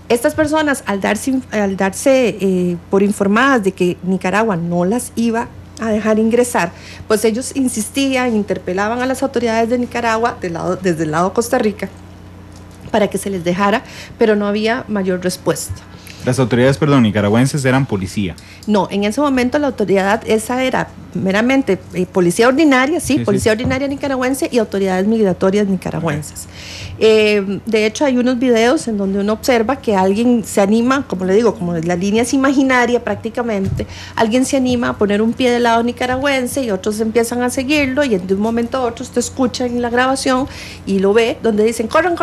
C: Estas personas, al darse por informadas de que Nicaragua no las iba a dejar ingresar, pues ellos insistían, interpelaban a las autoridades de Nicaragua desde el lado de Costa Rica para que se les dejara, pero no había mayor respuesta.
B: Las autoridades, nicaragüenses eran policía.
C: No, en ese momento la autoridad esa era meramente policía ordinaria, policía ordinaria nicaragüense y autoridades migratorias nicaragüenses. De hecho, hay unos videos en donde uno observa que alguien se anima, como le digo, como la línea es imaginaria prácticamente, alguien se anima a poner un pie del lado nicaragüense y otros empiezan a seguirlo, y de un momento a otro usted escucha en la grabación y lo ve, donde dicen corran,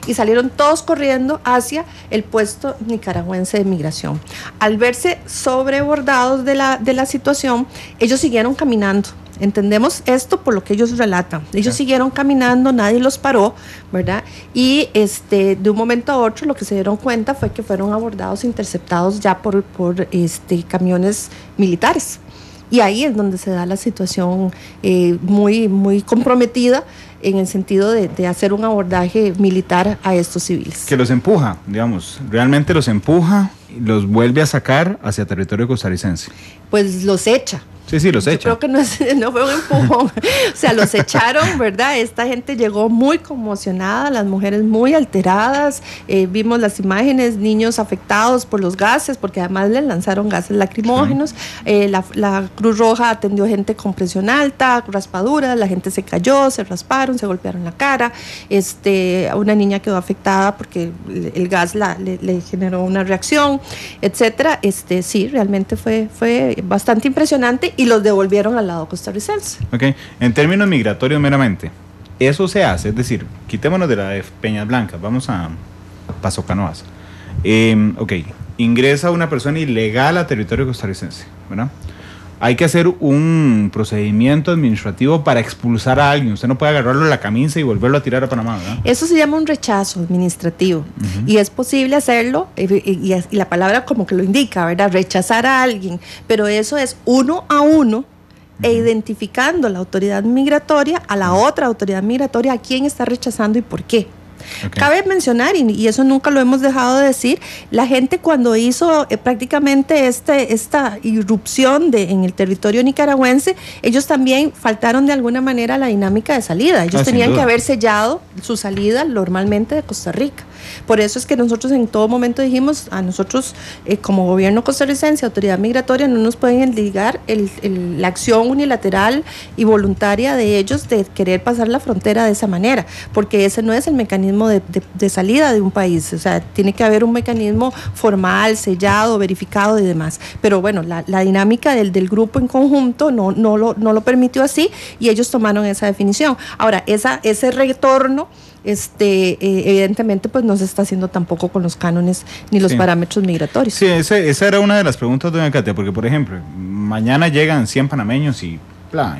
C: y salieron todos corriendo hacia el puesto nicaragüense de migración. Al verse sobrebordados de la situación, ellos siguieron caminando. Entendemos esto por lo que ellos relatan. Ellos siguieron caminando, nadie los paró, ¿verdad? Y de un momento a otro lo que se dieron cuenta fue que fueron abordados, interceptados ya por camiones militares. Y ahí es donde se da la situación muy, muy comprometida en el sentido de hacer un abordaje militar a estos civiles.
B: Que los empuja, digamos, realmente los empuja y los vuelve a sacar hacia territorio costarricense.
C: Pues los echa.
B: Sí, los echan.
C: Creo que no fue un empujón, o sea, los echaron, ¿verdad? Esta gente llegó muy conmocionada, las mujeres muy alteradas, vimos las imágenes, niños afectados por los gases, porque además les lanzaron gases lacrimógenos, la Cruz Roja atendió gente con presión alta, raspaduras, la gente se cayó, se rasparon, se golpearon la cara, una niña quedó afectada porque el gas le generó una reacción, etcétera. Sí, realmente fue bastante impresionante y los devolvieron al lado costarricense.
B: Ok, en términos migratorios meramente, eso se hace, es decir, quitémonos de la de Peñas Blancas, vamos a Paso Canoas. Ok, ingresa una persona ilegal a territorio costarricense, ¿verdad? Hay que hacer un procedimiento administrativo para expulsar a alguien. Usted no puede agarrarlo de la camisa y volverlo a tirar a Panamá, ¿verdad?
C: Eso se llama un rechazo administrativo. Y es posible hacerlo, y la palabra como que lo indica, ¿verdad? Rechazar a alguien, pero eso es uno a uno, e identificando la autoridad migratoria a la otra autoridad migratoria a quién está rechazando y por qué. Okay. Cabe mencionar, y eso nunca lo hemos dejado de decir, la gente cuando hizo prácticamente esta irrupción en el territorio nicaragüense, ellos también faltaron de alguna manera a la dinámica de salida. Ellos tenían que haber sellado su salida normalmente de Costa Rica. Por eso es que nosotros en todo momento dijimos, a nosotros como gobierno costarricense, autoridad migratoria, no nos pueden ligar la acción unilateral y voluntaria de ellos de querer pasar la frontera de esa manera, porque ese no es el mecanismo de salida de un país. O sea, tiene que haber un mecanismo formal, sellado, verificado y demás. Pero bueno, la dinámica del grupo en conjunto no lo permitió así, y ellos tomaron esa definición. Ahora, ese retorno evidentemente pues no se está haciendo tampoco con los cánones ni los parámetros migratorios.
B: Sí, esa era una de las preguntas, doña Katia, porque por ejemplo, mañana llegan 100 panameños y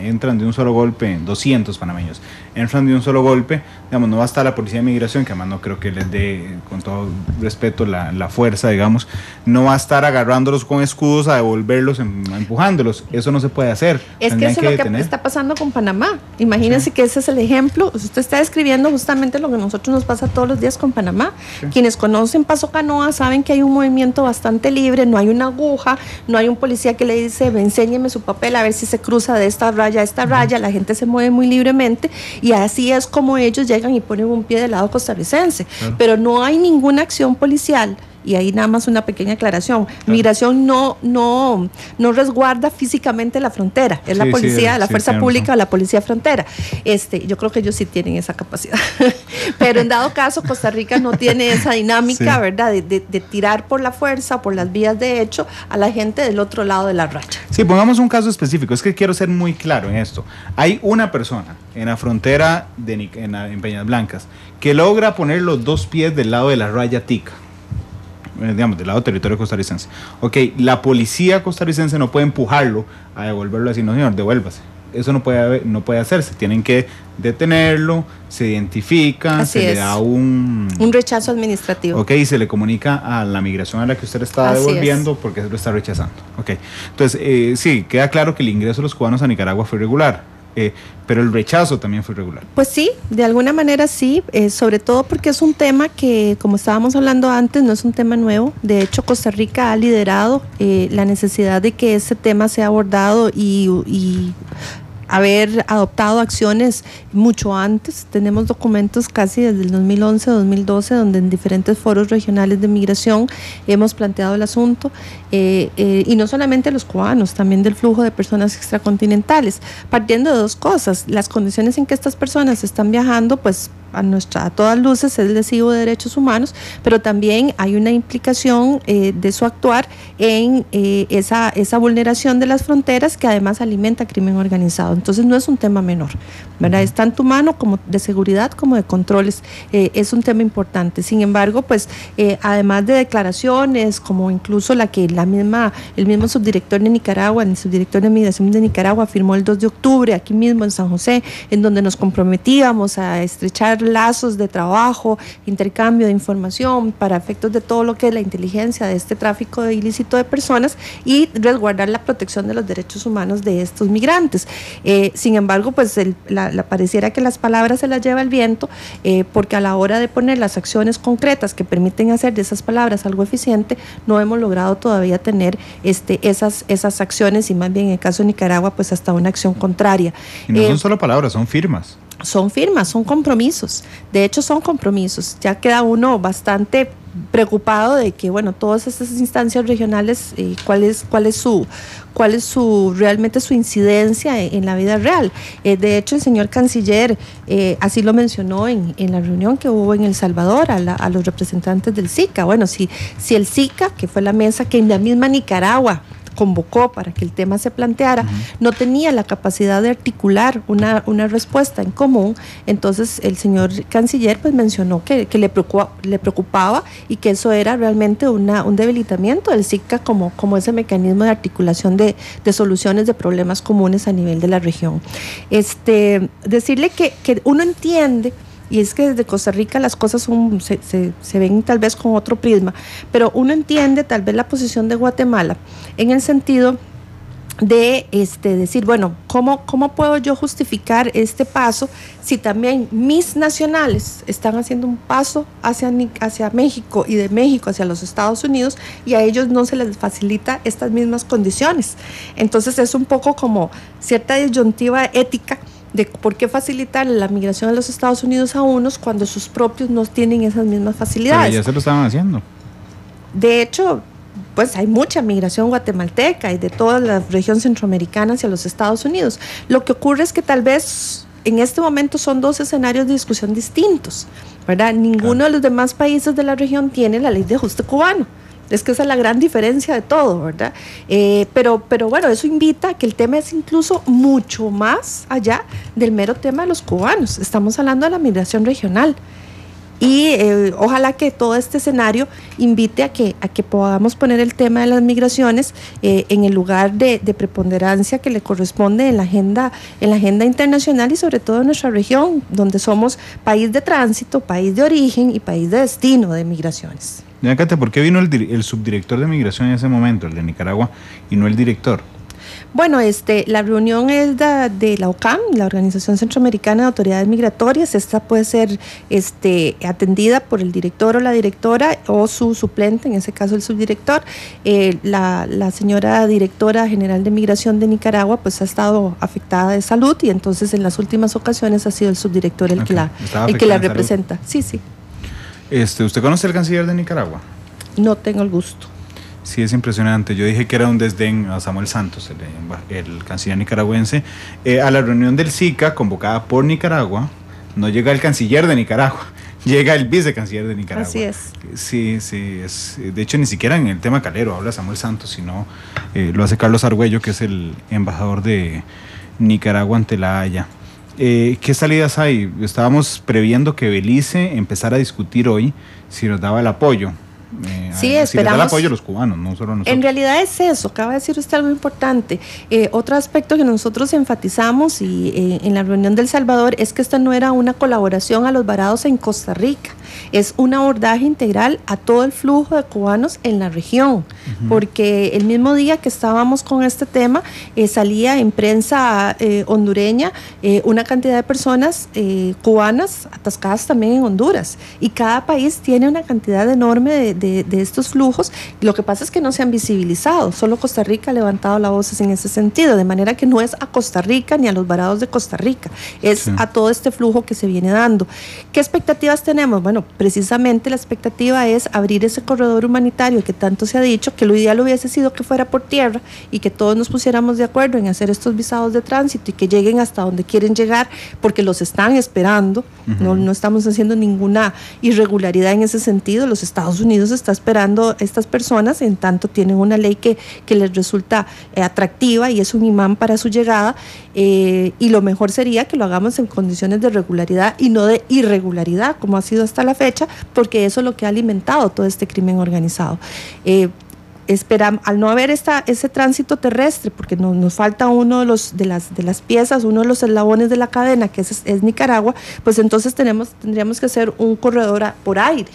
B: entran de un solo golpe, 200 panameños, entran de un solo golpe, digamos, no va a estar la policía de migración, que además no creo que les dé, con todo respeto, la fuerza, digamos, no va a estar agarrándolos con escudos a devolverlos, empujándolos, eso no se puede hacer.
C: Es que eso es lo que está pasando con Panamá, imagínense que ese es el ejemplo, usted está describiendo justamente lo que a nosotros nos pasa todos los días con Panamá. Quienes conocen Paso Canoa saben que hay un movimiento bastante libre, no hay una aguja, no hay un policía que le dice, enséñeme su papel a ver si se cruza de esta raya a esta raya, la gente se mueve muy libremente, y así es como ellos llegan y ponen un pie del lado costarricense, pero no hay ninguna acción policial. Y ahí nada más una pequeña aclaración. Migración no resguarda físicamente la frontera. Es la policía, la fuerza pública o la policía frontera. Yo creo que ellos sí tienen esa capacidad. Pero en dado caso, Costa Rica no tiene esa dinámica, ¿verdad? De tirar por la fuerza, por las vías de hecho, a la gente del otro lado de la raya.
B: Sí, pongamos un caso específico. Es que quiero ser muy claro en esto. Hay una persona en la frontera en Peñas Blancas que logra poner los dos pies del lado de la raya tica, digamos, del lado del territorio costarricense. Ok, la policía costarricense no puede empujarlo a devolverlo así, no señor, devuélvase. Eso no puede hacerse, tienen que detenerlo, se identifica,
C: así
B: le da un
C: rechazo administrativo.
B: Ok, y se le comunica a la migración a la que usted está devolviendo porque se lo está rechazando. Ok, entonces sí, queda claro que el ingreso de los cubanos a Nicaragua fue irregular. Pero el rechazo también fue irregular.
C: Pues sí, de alguna manera sí, sobre todo porque es un tema que, como estábamos hablando antes, no es un tema nuevo. De hecho, Costa Rica ha liderado la necesidad de que ese tema sea abordado y haber adoptado acciones mucho antes. Tenemos documentos casi desde el 2011-2012 donde en diferentes foros regionales de migración hemos planteado el asunto, y no solamente los cubanos, también del flujo de personas extracontinentales, partiendo de dos cosas: las condiciones en que estas personas están viajando, pues a todas luces es lesivo de derechos humanos, pero también hay una implicación de su actuar en esa vulneración de las fronteras, que además alimenta crimen organizado. Entonces no es un tema menor, ¿verdad? Es tanto humano como de seguridad como de controles, es un tema importante. Sin embargo, pues además de declaraciones como incluso el mismo subdirector de Nicaragua, el subdirector de Migración de Nicaragua firmó el 2 de octubre aquí mismo en San José, en donde nos comprometíamos a estrechar lazos de trabajo, intercambio de información para efectos de todo lo que es la inteligencia de este tráfico ilícito de personas y resguardar la protección de los derechos humanos de estos migrantes. Sin embargo, pues pareciera que las palabras se las lleva el viento, porque a la hora de poner las acciones concretas que permiten hacer de esas palabras algo eficiente, no hemos logrado todavía tener esas acciones, y más bien en el caso de Nicaragua, pues hasta una acción contraria.
B: Y no son solo palabras, son firmas.
C: Son firmas, son compromisos. De hecho, son compromisos. Ya queda uno bastante preocupado de que, bueno, todas estas instancias regionales, cuál es realmente su incidencia en la vida real. De hecho, el señor canciller así lo mencionó en la reunión que hubo en El Salvador a los representantes del SICA. Bueno, si el SICA, que fue la mesa que en la misma Nicaragua convocó para que el tema se planteara, no tenía la capacidad de articular una respuesta en común, entonces el señor canciller pues mencionó que le preocupaba y que eso era realmente un debilitamiento del SICA como ese mecanismo de articulación de soluciones de problemas comunes a nivel de la región. Decirle que uno entiende, y es que desde Costa Rica las cosas se ven tal vez con otro prisma, pero uno entiende tal vez la posición de Guatemala en el sentido de decir, bueno, ¿cómo puedo yo justificar este paso si también mis nacionales están haciendo un paso hacia México y de México hacia los Estados Unidos y a ellos no se les facilita estas mismas condiciones? Entonces es un poco como cierta disyuntiva ética de por qué facilitar la migración a los Estados Unidos a unos cuando sus propios no tienen esas mismas facilidades.
B: Pero ya se lo estaban haciendo.
C: De hecho, pues hay mucha migración guatemalteca y de toda la región centroamericana hacia los Estados Unidos. Lo que ocurre es que tal vez en este momento son dos escenarios de discusión distintos, ¿verdad? Ninguno de los demás países de la región tiene la ley de ajuste cubano. Es que esa es la gran diferencia de todo, ¿verdad? Pero bueno, eso invita a que el tema es incluso mucho más allá del mero tema de los cubanos. Estamos hablando de la migración regional. Y ojalá que todo este escenario invite a que podamos poner el tema de las migraciones en el lugar de preponderancia que le corresponde en la agenda internacional y sobre todo en nuestra región, donde somos país de tránsito, país de origen y país de destino de migraciones.
B: Doña Katia, ¿por qué vino el subdirector de migración en ese momento, el de Nicaragua, y no el director?
C: Bueno, la reunión es de la OCAM, la Organización Centroamericana de Autoridades Migratorias. Esta puede ser atendida por el director o la directora o su suplente, en ese caso el subdirector. La señora directora general de Migración de Nicaragua pues ha estado afectada de salud y entonces en las últimas ocasiones ha sido el subdirector el que la representa. Sí.
B: ¿Usted conoce al canciller de Nicaragua?
C: No tengo el gusto.
B: Sí, es impresionante. Yo dije que era un desdén a Samuel Santos, el canciller nicaragüense. A la reunión del SICA, convocada por Nicaragua, no llega el canciller de Nicaragua, llega el vicecanciller de Nicaragua.
C: Así es.
B: Sí, de hecho, ni siquiera en el tema calero habla Samuel Santos, sino lo hace Carlos Argüello, que es el embajador de Nicaragua ante la Haya. ¿Qué salidas hay? Estábamos previendo que Belice empezara a discutir hoy si nos daba el apoyo.
C: Sí,
B: esperamos.
C: Si les da
B: el apoyo a los cubanos, no solo a nosotros.
C: En realidad es eso, acaba de decir usted algo importante. Otro aspecto que nosotros enfatizamos en la reunión del Salvador es que esta no era una colaboración a los varados en Costa Rica, es un abordaje integral a todo el flujo de cubanos en la región, porque el mismo día que estábamos con este tema salía en prensa hondureña una cantidad de personas cubanas atascadas también en Honduras, y cada país tiene una cantidad enorme de estos flujos. Lo que pasa es que no se han visibilizado, solo Costa Rica ha levantado la voz en ese sentido, de manera que no es a Costa Rica ni a los varados de Costa Rica, es a todo este flujo que se viene dando. ¿Qué expectativas tenemos? Bueno, precisamente la expectativa es abrir ese corredor humanitario que tanto se ha dicho, que lo ideal hubiese sido que fuera por tierra y que todos nos pusiéramos de acuerdo en hacer estos visados de tránsito y que lleguen hasta donde quieren llegar, porque los están esperando. No estamos haciendo ninguna irregularidad en ese sentido. Los Estados Unidos está esperando estas personas, en tanto tienen una ley que les resulta atractiva y es un imán para su llegada, y lo mejor sería que lo hagamos en condiciones de regularidad y no de irregularidad, como ha sido hasta la fecha, porque eso es lo que ha alimentado todo este crimen organizado. Al no haber ese tránsito terrestre, porque nos falta uno de las piezas, uno de los eslabones de la cadena, que es Nicaragua, pues entonces tendríamos que hacer un corredor por aire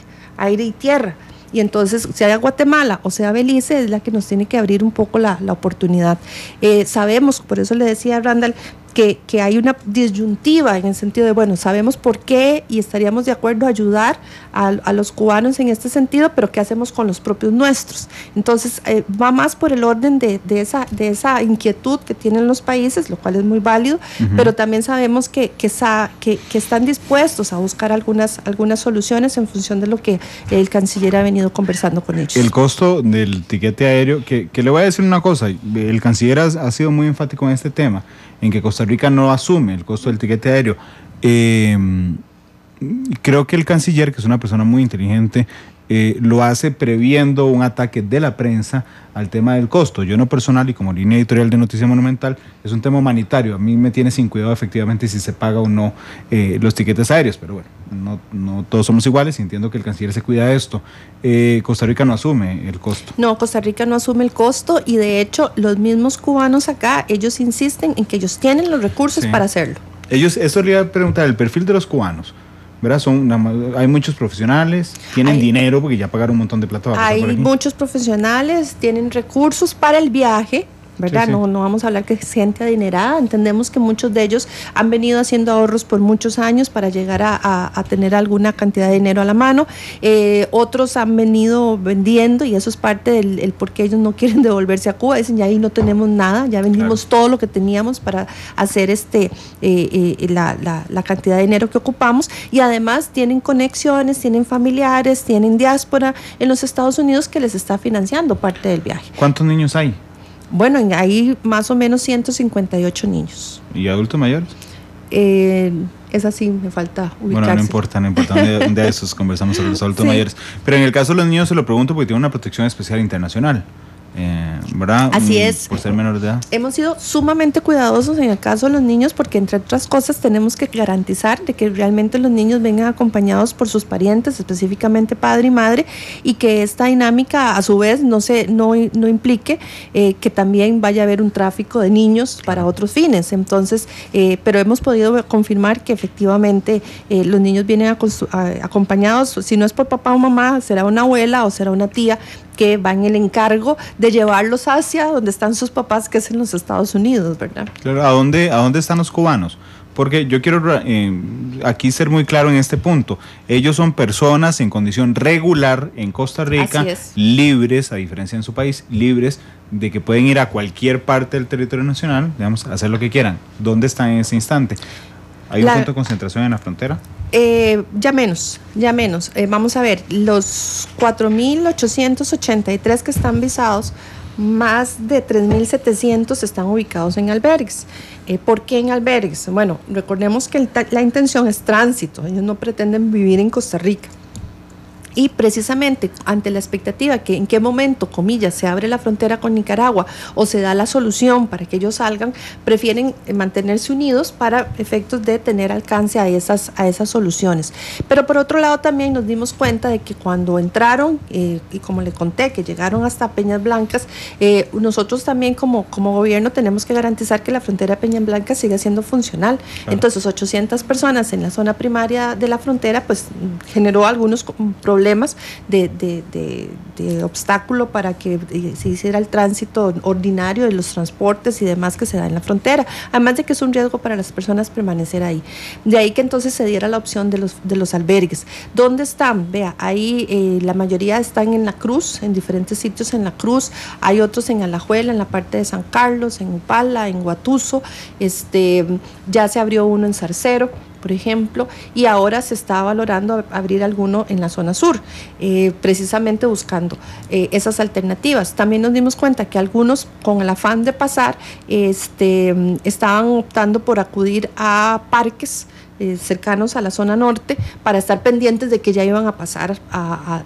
C: y tierra. Y entonces, sea Guatemala o sea Belice, es la que nos tiene que abrir un poco la oportunidad. Sabemos, por eso le decía a Randall, que hay una disyuntiva en el sentido de, bueno, sabemos por qué y estaríamos de acuerdo a ayudar a los cubanos en este sentido, pero ¿qué hacemos con los propios nuestros? Entonces, va más por el orden de esa inquietud que tienen los países, lo cual es muy válido, pero también sabemos que están dispuestos a buscar algunas soluciones en función de lo que el canciller ha venido conversando con ellos.
B: El costo del tiquete aéreo, que le voy a decir una cosa, el canciller ha sido muy enfático en este tema, en que Costa Rica no asume el costo del tiquete aéreo. Creo que el canciller, que es una persona muy inteligente, lo hace previendo un ataque de la prensa al tema del costo. Yo en lo personal y como línea editorial de Noticia Monumental, es un tema humanitario. A mí me tiene sin cuidado efectivamente si se paga o no los tiquetes aéreos, pero bueno, no todos somos iguales y entiendo que el canciller se cuida de esto. Costa Rica no asume el costo.
C: No, Costa Rica no asume el costo y de hecho los mismos cubanos acá, ellos insisten en que ellos tienen los recursos para hacerlo.
B: Eso le iba a preguntar, el perfil de los cubanos. ¿Verdad? Hay muchos profesionales, tienen dinero porque ya pagaron un montón de plata.
C: Hay muchos profesionales, tienen recursos para el viaje, ¿verdad? Sí. No vamos a hablar que es gente adinerada, entendemos que muchos de ellos han venido haciendo ahorros por muchos años para llegar a tener alguna cantidad de dinero a la mano, otros han venido vendiendo y eso es parte del por qué ellos no quieren devolverse a Cuba, dicen ya ahí no tenemos nada, ya vendimos todo lo que teníamos para hacer la cantidad de dinero que ocupamos y además tienen conexiones, tienen familiares, tienen diáspora en los Estados Unidos que les está financiando parte del viaje.
B: ¿Cuántos niños hay?
C: Bueno, hay más o menos 158 niños.
B: ¿Y adultos mayores?
C: Es así, me falta ubicarse.
B: Bueno, no importa, un día de esos conversamos sobre los adultos mayores. Pero en el caso de los niños se lo pregunto porque tiene una protección especial internacional. ¿Verdad?
C: Así es.
B: Por ser menores de edad.
C: Hemos sido sumamente cuidadosos en el caso de los niños porque entre otras cosas tenemos que garantizar de que realmente los niños vengan acompañados por sus parientes, específicamente padre y madre, y que esta dinámica a su vez no implique que también vaya a haber un tráfico de niños para otros fines. Entonces, pero hemos podido confirmar que efectivamente los niños vienen acompañados, si no es por papá o mamá, será una abuela o será una tía que va en el encargo de llevarlos hacia donde están sus papás, que es en los Estados Unidos, ¿verdad?
B: Claro, ¿a dónde están los cubanos? Porque yo quiero aquí ser muy claro en este punto. Ellos son personas en condición regular en Costa Rica, libres, a diferencia en su país, libres de que pueden ir a cualquier parte del territorio nacional, digamos, a hacer lo que quieran. ¿Dónde están en ese instante? ¿Hay un punto de concentración en la frontera?
C: Ya menos. Vamos a ver, los 4.883 que están visados, más de 3.700 están ubicados en albergues. ¿Por qué en albergues? Bueno, recordemos que la intención es tránsito, ellos no pretenden vivir en Costa Rica. Y precisamente ante la expectativa que en qué momento, comillas, se abre la frontera con Nicaragua o se da la solución para que ellos salgan, prefieren mantenerse unidos para efectos de tener alcance a esas soluciones. Pero por otro lado también nos dimos cuenta de que cuando entraron, y como le conté, que llegaron hasta Peñas Blancas, nosotros también como gobierno tenemos que garantizar que la frontera de Peñas Blancas siga siendo funcional. Claro. Entonces 800 personas en la zona primaria de la frontera pues generó algunos problemas de obstáculo para que se hiciera el tránsito ordinario de los transportes y demás que se da en la frontera, además de que es un riesgo para las personas permanecer ahí. De ahí que entonces se diera la opción de los albergues. ¿Dónde están? Vea, ahí la mayoría están en La Cruz, en diferentes sitios en La Cruz, hay otros en Alajuela, en la parte de San Carlos, en Upala, en Guatuso, ya se abrió uno en Zarcero, por ejemplo, y ahora se está valorando abrir alguno en la zona sur, precisamente buscando esas alternativas. También nos dimos cuenta que algunos, con el afán de pasar, estaban optando por acudir a parques cercanos a la zona norte para estar pendientes de que ya iban a pasar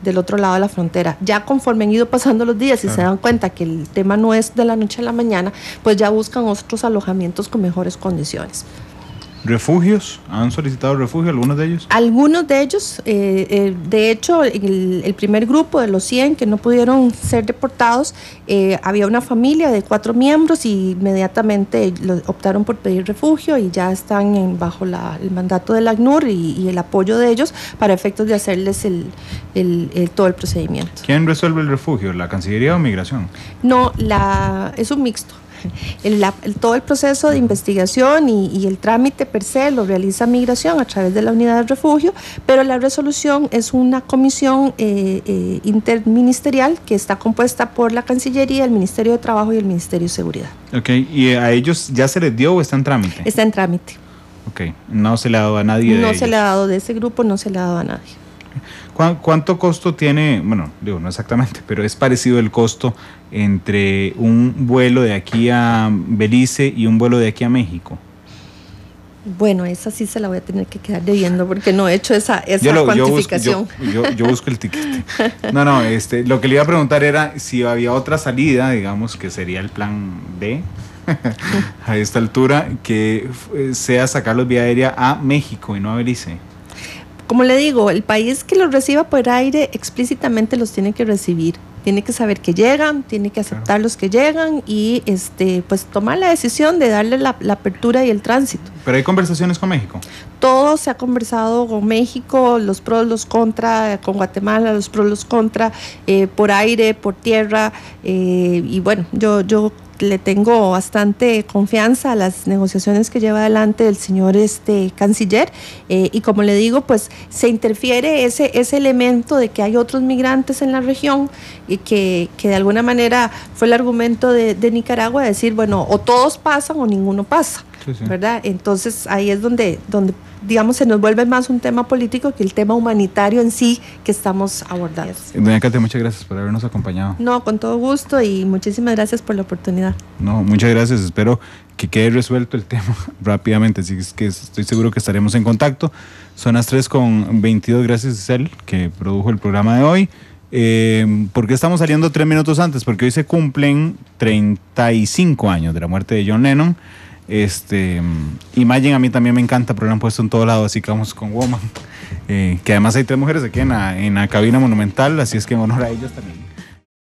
C: del otro lado de la frontera. Ya conforme han ido pasando los días y se dan cuenta que el tema no es de la noche a la mañana, pues ya buscan otros alojamientos con mejores condiciones.
B: ¿Refugios? ¿Han solicitado refugio algunos de ellos?
C: Algunos de ellos, de hecho, el primer grupo de los 100 que no pudieron ser deportados, había una familia de 4 miembros y inmediatamente optaron por pedir refugio y ya están bajo el mandato del ACNUR y el apoyo de ellos para efectos de hacerles todo el procedimiento.
B: ¿Quién resuelve el refugio? ¿La Cancillería o Migración?
C: No, es un mixto. Todo el proceso de investigación y el trámite per se lo realiza Migración a través de la unidad de refugio, pero la resolución es una comisión interministerial que está compuesta por la Cancillería, el Ministerio de Trabajo y el Ministerio de Seguridad.
B: Ok, ¿y a ellos ya se les dio o está en trámite?
C: Está en trámite.
B: Ok, no se le ha dado a nadie.
C: No se le ha dado, de ese grupo no se le ha dado a nadie.
B: ¿Cuánto costo tiene? Bueno, digo, no exactamente, pero es parecido el costo entre un vuelo de aquí a Belice y un vuelo de aquí a México.
C: Bueno, esa sí se la voy a tener que quedar debiendo porque no he hecho esa cuantificación.
B: Yo busco el tiquete. No, lo que le iba a preguntar era si había otra salida, digamos, que sería el plan D a esta altura, que sea sacarlos vía aérea a México y no a Belice.
C: Como le digo, el país que los reciba por aire explícitamente los tiene que recibir. Tiene que saber que llegan, tiene que aceptar los que llegan y pues tomar la decisión de darle la apertura y el tránsito.
B: ¿Pero hay conversaciones con México?
C: Todo se ha conversado con México, los pros, los contra, con Guatemala, los pros, los contra, por aire, por tierra, y bueno, yo le tengo bastante confianza a las negociaciones que lleva adelante el señor canciller, y como le digo, pues se interfiere ese elemento de que hay otros migrantes en la región y que de alguna manera fue el argumento de Nicaragua de decir, bueno, o todos pasan o ninguno pasa, sí. ¿Verdad? Entonces ahí es donde digamos, se nos vuelve más un tema político que el tema humanitario en sí que estamos abordando.
B: Doña Katia, muchas gracias por habernos acompañado.
C: No, con todo gusto y muchísimas gracias por la oportunidad.
B: No, muchas gracias, espero que quede resuelto el tema rápidamente, así que estoy seguro que estaremos en contacto. Son las 3:22, gracias Isel, que produjo el programa de hoy. ¿Por qué estamos saliendo 3 minutos antes? Porque hoy se cumplen 35 años de la muerte de John Lennon. Imagine a mí también me encanta, pero lo han puesto en todo lado, así que vamos con Woman, que además hay 3 mujeres aquí en la cabina monumental, así es que en honor a ellos también.